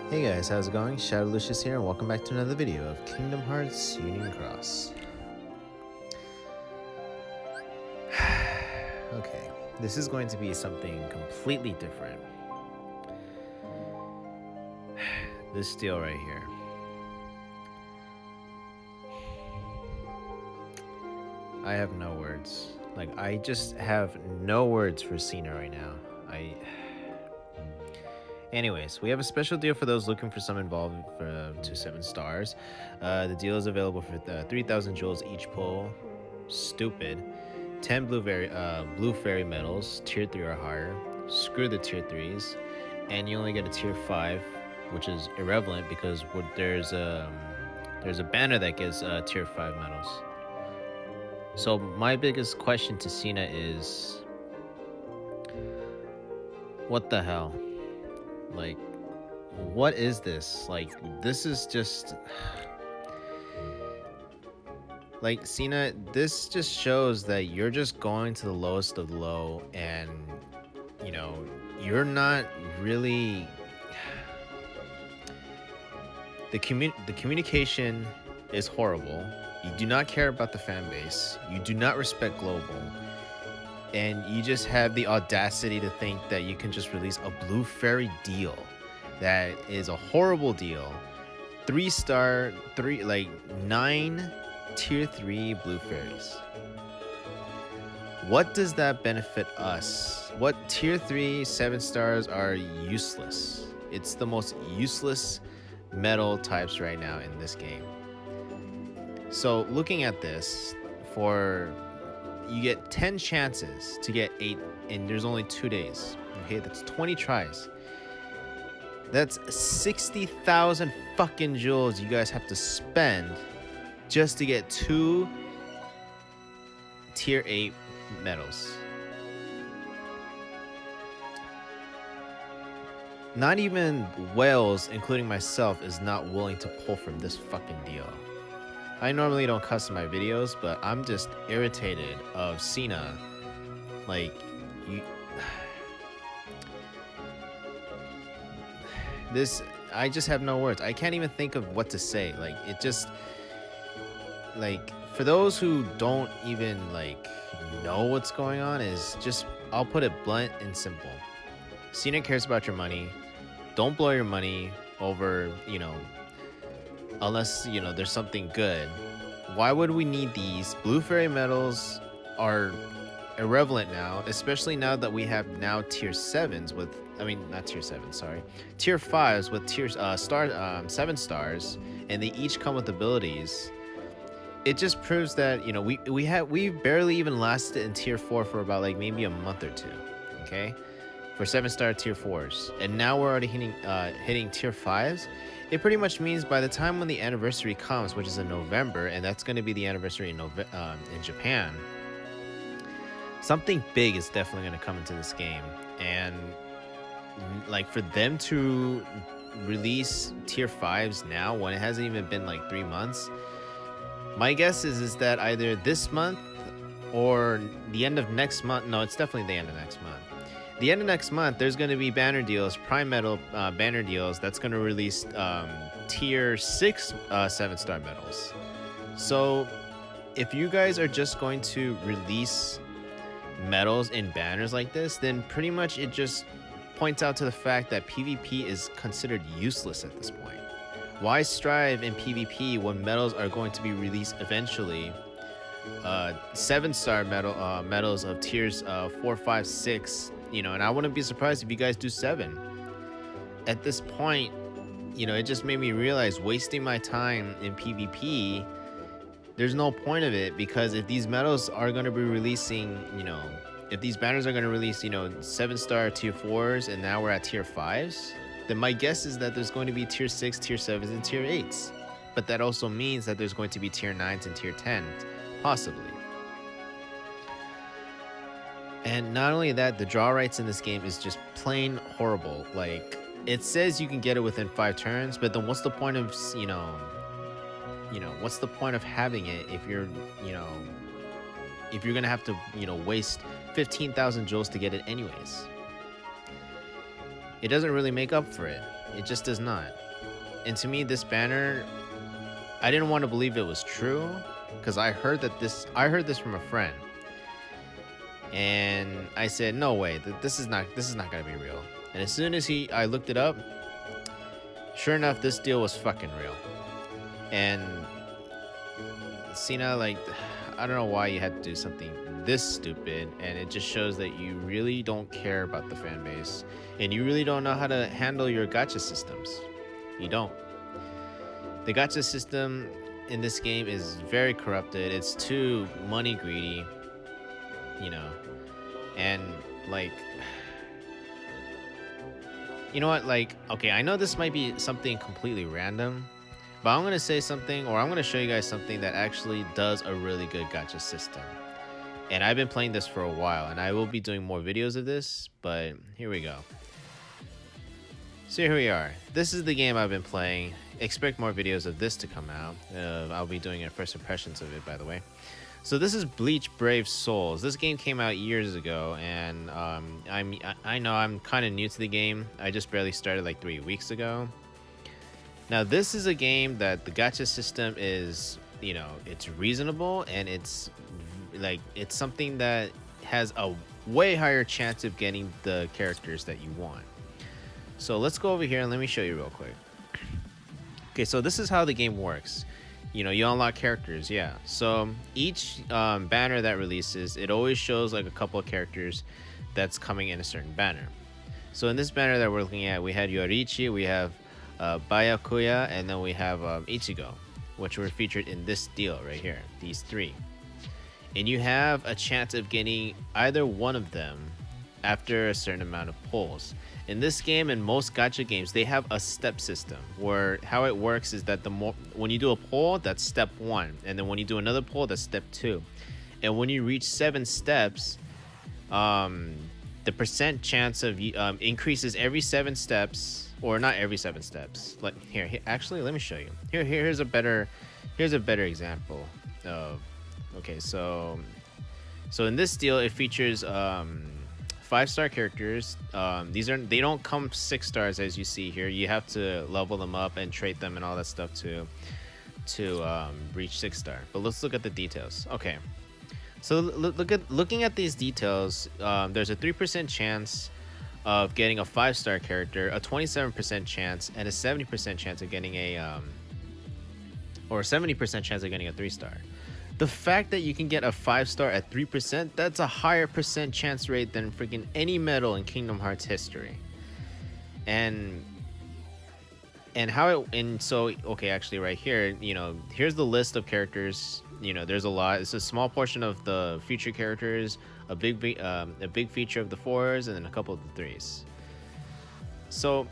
Hey guys, how's it going? Shadowlicious here, and welcome back to another video of Kingdom Hearts Union Cross. Okay, this is going to be something completely different. This deal right here. I have no words. Like, I just have no words for SENA right now. Anyways, we have a special deal for those looking for some involved to 7 stars. The deal is available for 3,000 jewels each pull. Stupid. 10 blue fairy medals, tier 3 or higher. Screw the tier 3s. And you only get a tier 5, which is irrelevant because there's a banner that gives tier 5 medals. So my biggest question to SENA is, what the hell? Like, what is this? Like, this is just like, SENA, this just shows that you're just going to the lowest of the low, and you know, you're not really the communication is horrible. You do not care about the fan base. You do not respect global. And you just have the audacity to think that you can just release a blue fairy deal that is a horrible deal. 3-star, 9 tier 3 blue fairies. What does that benefit us? What tier 3 7 stars are useless? It's the most useless medal types right now in this game. So looking at this, you get 10 chances to get 8, and there's only 2 days. Okay, that's 20 tries. That's 60,000 fucking jewels you guys have to spend just to get 2 tier 8 medals. Not even Wales, including myself, is not willing to pull from this fucking deal. I normally don't cuss in my videos, but I'm just irritated of SENA. Like, I just have no words. I can't even think of what to say. Like, it just, like, for those who don't even, like, know what's going on, is just, I'll put it blunt and simple. SENA cares about your money. Don't blow your money over, unless, there's something good. Why would we need these? Blue fairy medals are irrelevant now, especially now that we have now tier 7s with, not tier 7, sorry. Tier 5s with 7 stars, and they each come with abilities. It just proves that, we barely even lasted in tier 4 for about like maybe a month or 2, okay? For 7-star tier 4s, and now we're already hitting tier 5s. It pretty much means by the time when the anniversary comes, which is in November, and that's going to be the anniversary in Japan, something big is definitely going to come into this game. And like, for them to release tier 5s now when it hasn't even been like 3 months, my guess is that either this month or the end of next month. No, it's definitely the end of next month. The end of next month, there's going to be banner deals, prime medal banner deals, that's going to release tier 6 7-star medals. So if you guys are just going to release medals in banners like this, then pretty much it just points out to the fact that PvP is considered useless at this point. Why strive in PvP when medals are going to be released eventually? 7-star medals of tiers 4, 5, 6, and I wouldn't be surprised if you guys do 7. At this point, it just made me realize wasting my time in PvP, there's no point of it, because if these medals are going to be releasing, if these banners are going to release, 7-star tier 4s, and now we're at tier 5s, then my guess is that there's going to be tier 6, tier 7s, and tier 8s. But that also means that there's going to be tier 9s and tier 10s, possibly. And not only that, the draw rights in this game is just plain horrible. Like, it says you can get it within 5 turns, but then what's the point of, what's the point of having it if you're, if you're gonna have to, waste 15,000 jewels to get it anyways? It doesn't really make up for it. It just does not. And to me, this banner, I didn't want to believe it was true because I heard this from a friend, and I said, no way, this is not gonna be real. And as soon as I looked it up, sure enough, this deal was fucking real. And SENA, like, I don't know why you had to do something this stupid, and it just shows that you really don't care about the fan base, and you really don't know how to handle your gacha systems. You don't. The gacha system in this game is very corrupted. It's too money greedy, you know, and like, you know what, like, okay, I know this might be something completely random, but I'm gonna say something, or I'm gonna show you guys something that actually does a really good gacha system. And I've been playing this for a while, and I will be doing more videos of this, but here we go. So here we are. This is the game I've been playing. Expect more videos of this to come out. I'll be doing a first impressions of it, by the way. So this is Bleach Brave Souls. This game came out years ago, and I know I'm kind of new to the game. I just barely started like 3 weeks ago. Now this is a game that the gacha system is, you know, it's reasonable, and it's something that has a way higher chance of getting the characters that you want. So let's go over here and let me show you real quick. Okay, so this is how the game works. You know, you unlock characters, yeah. So each banner that releases, it always shows like a couple of characters that's coming in a certain banner. So in this banner that we're looking at, we had Yoriichi, we have Byakuya, and then we have Ichigo, which were featured in this deal right here, these three. And you have a chance of getting either one of them after a certain amount of pulls. In this game and most gacha games, they have a step system where how it works is that when you do a pull, that's step 1, and then when you do another pull, that's step 2. And when you reach 7 steps, the percent chance of increases every 7 steps, or not every 7 steps. Like here, actually, let me show you. Here's a better example of. Okay, so in this deal, it features 5-star characters. They don't come 6 stars as you see here. You have to level them up and trade them and all that stuff to reach 6-star. But let's look at the details. Okay, so looking at these details, there's a 3% chance of getting a 5-star character, a 27% chance, and a 70% chance of getting a 70% chance of getting a 3-star. The fact that you can get a 5-star at 3%, that's a higher percent chance rate than freaking any medal in Kingdom Hearts history. And so okay, actually right here, you know, here's the list of characters. You know, there's a lot. It's a small portion of the future characters, a big feature of the 4s, and then a couple of the 3s. So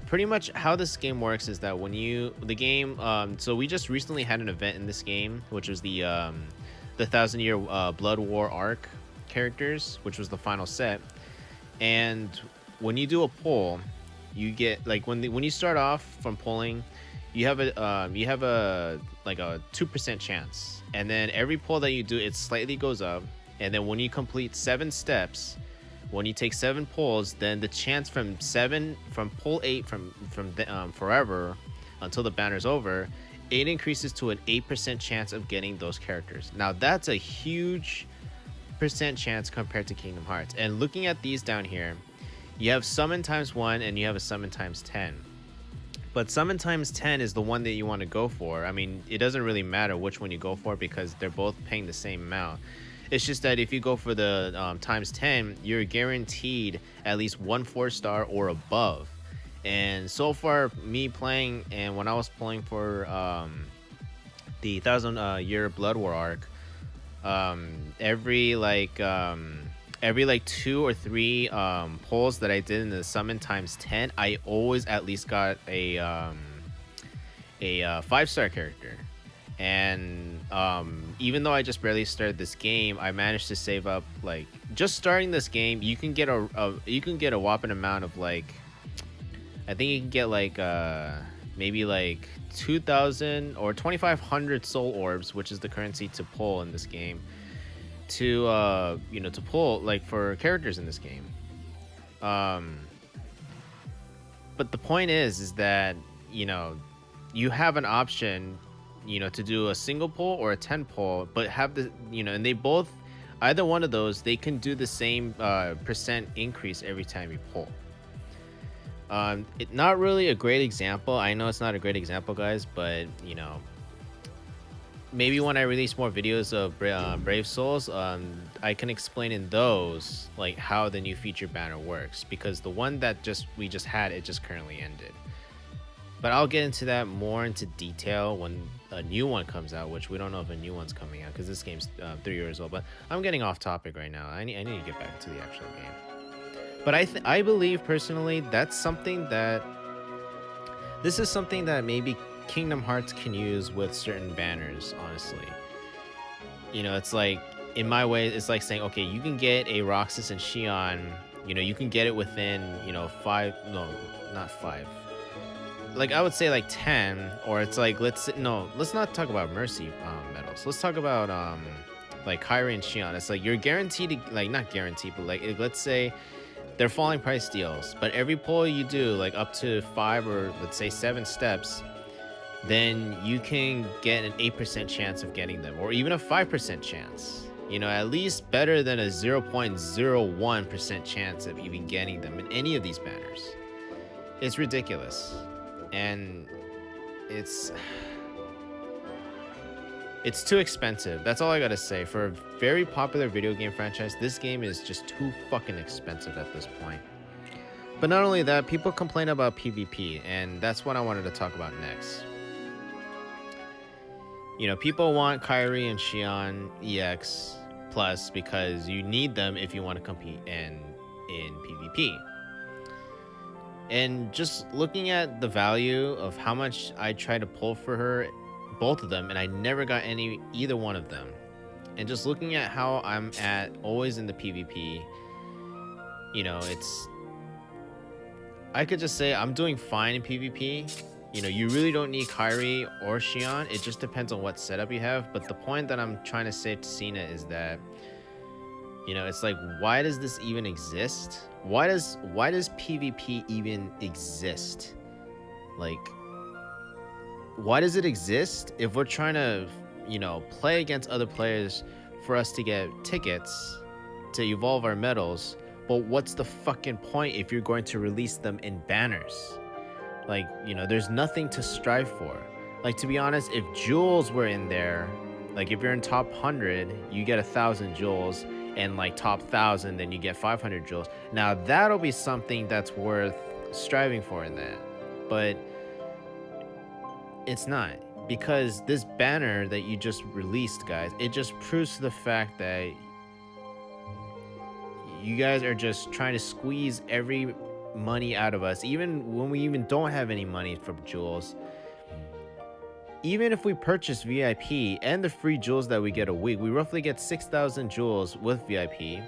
pretty much how this game works is that so we just recently had an event in this game, which was the 1,000-year Blood War arc characters, which was the final set. And when you do a pull, you get like when you start off from pulling, you have a like a 2% chance, and then every pull that you do, it slightly goes up, and then when you complete 7 steps. When you take 7 pulls, then the chance from pull 8 from forever until the banner's over, it increases to an 8% chance of getting those characters. Now that's a huge percent chance compared to Kingdom Hearts. And looking at these down here, you have summon times 1 and you have a summon times 10. But summon times 10 is the one that you want to go for. I mean, it doesn't really matter which one you go for because they're both paying the same amount. It's just that if you go for the times 10, you're guaranteed at least 1 4-star or above. And so far, me playing, and when I was pulling for the 1,000-year Blood War arc, every 2 or 3 pulls that I did in the summon times 10, I always at least got a 5-star character. And even though I just barely started this game, I managed to save up, like, just starting this game, you can get a whopping amount of, like, I think you can get like maybe like 2,000 or 2,500 soul orbs, which is the currency to pull in this game, to pull like for characters in this game. But the point is that, you know, you have an option, you know, to do a single pull or a 10 pull, but have the, you know, and they both, either one of those, they can do the same percent increase every time you pull. Not really a great example. I know it's not a great example, guys, but you know, maybe when I release more videos of Brave Souls, I can explain in those like how the new feature banner works, because the one that we just had, it just currently ended. But I'll get into that more into detail when a new one comes out, which we don't know if a new one's coming out because this game's 3 years old. But I'm getting off topic right now. I need to get back to the actual game. But I believe personally that's something that this is something that maybe Kingdom Hearts can use with certain banners, honestly. You know, it's like, in my way, it's like saying, okay, you can get a Roxas and Xion, you know, you can get it within, you know, 5, no, not 5. Like, I would say like 10, or it's like, let's not talk about Mercy medals. Let's talk about, like Kairi and Xion. It's like, you're guaranteed to, like, not guaranteed, but like, let's say they're falling price deals, but every pull you do, like up to 5 or let's say 7 steps, then you can get an 8% chance of getting them, or even a 5% chance. You know, at least better than a 0.01% chance of even getting them in any of these banners. It's ridiculous. And it's too expensive. That's all I gotta say. For a very popular video game franchise, this game is just too fucking expensive at this point. But not only that, people complain about PvP, and that's what I wanted to talk about next. You know, people want Kairi and Xion EX Plus because you need them if you want to compete in PvP. And just looking at the value of how much I tried to pull for her, both of them, and I never got either one of them. And just looking at how I'm at always in the PvP, you know, I could just say I'm doing fine in PvP. You know, you really don't need Kairi or Xion. It just depends on what setup you have. But the point that I'm trying to say to SENA is that, you know, it's like, why does this even exist? Why does PvP even exist? Like, why does it exist if we're trying to, you know, play against other players for us to get tickets to evolve our medals? But what's the fucking point if you're going to release them in banners? Like, you know, there's nothing to strive for. Like, to be honest, if jewels were in there, like if you're in top 100, you get 1,000 jewels, and like top 1,000, then you get 500 jewels. Now that'll be something that's worth striving for in that. But it's not, because this banner that you just released, guys, it just proves to the fact that you guys are just trying to squeeze every money out of us, even when we even don't have any money for jewels. Even if we purchase VIP and the free jewels that we get a week, we roughly get 6,000 jewels with VIP.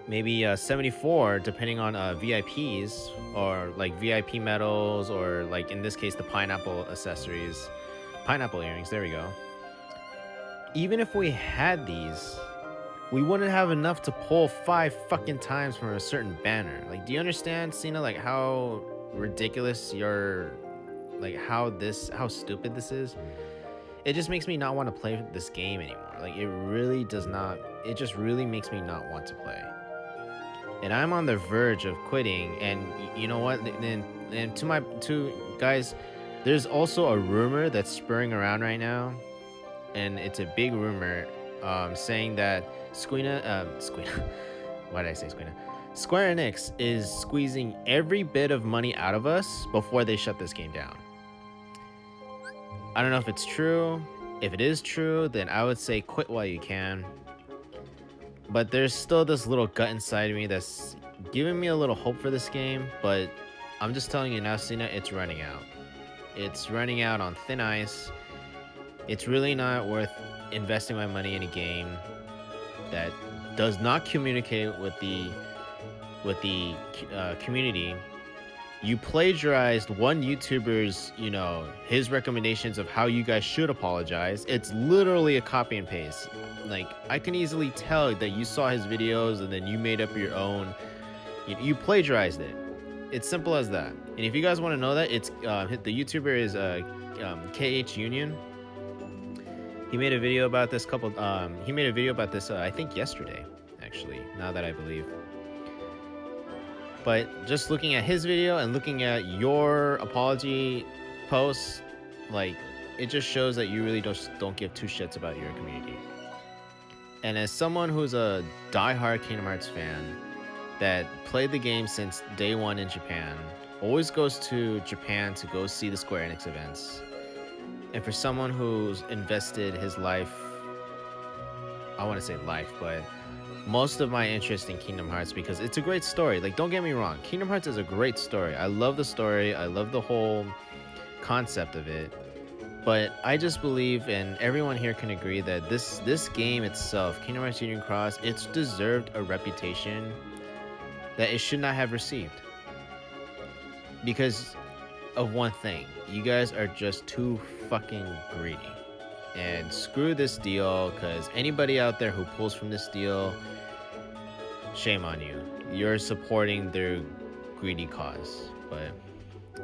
Maybe 74 depending on VIPs, or like VIP medals, or like in this case the pineapple accessories, pineapple earrings, there we go. Even if we had these, we wouldn't have enough to pull 5 fucking times from a certain banner. Like, do you understand, SENA, like how ridiculous like how stupid this is? It just makes me not want to play this game anymore. Like, it really does not. It just really makes me not want to play. And I'm on the verge of quitting. And you know what? And to guys, there's also a rumor that's spurring around right now, and it's a big rumor, saying that why did I say Squina? Square Enix is squeezing every bit of money out of us before they shut this game down. I don't know if it's true. If it is true, then I would say quit while you can. But there's still this little gut inside of me that's giving me a little hope for this game. But I'm just telling you now, SENA, it's running out. It's running out on thin ice. It's really not worth investing my money in a game that does not communicate with the community. You plagiarized one YouTuber's, you know, his recommendations of how you guys should apologize. It's literally a copy and paste. Like, I can easily tell that you saw his videos and then you made up your own. You plagiarized it. It's simple as that. And if you guys want to know that, it's the YouTuber is KH Union. He made a video about this he made a video about this I think yesterday, actually, now that I believe. But just looking at his video and looking at your apology posts, like, it just shows that you really don't give two shits about your community. And as someone who's a diehard Kingdom Hearts fan that played the game since day one in Japan, always goes to Japan to go see the Square Enix events, and for someone who's invested his life, I want to say life, but most of my interest in Kingdom Hearts, because it's a great story. Like, don't get me wrong, Kingdom Hearts is a great story. I love the story. I love the whole concept of it. But I just believe, and everyone here can agree, that this game itself, Kingdom Hearts Union Cross, it's deserved a reputation that it should not have received. Because of one thing, you guys are just too fucking greedy. And screw this deal, because anybody out there who pulls from this deal, shame on you. You're supporting their greedy cause. But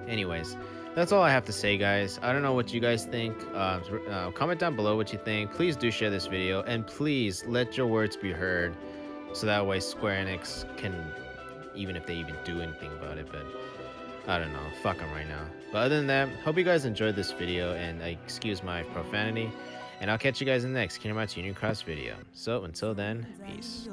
anyways, that's all I have to say, guys. I don't know what you guys think. Comment down below what you think. Please do share this video, and please let your words be heard, so that way Square Enix can, even if they even do anything about it, but I don't know, fuck them right now. But other than that, hope you guys enjoyed this video, and excuse my profanity, and I'll catch you guys in the next Kingdom Hearts Union Cross video. So until then, peace.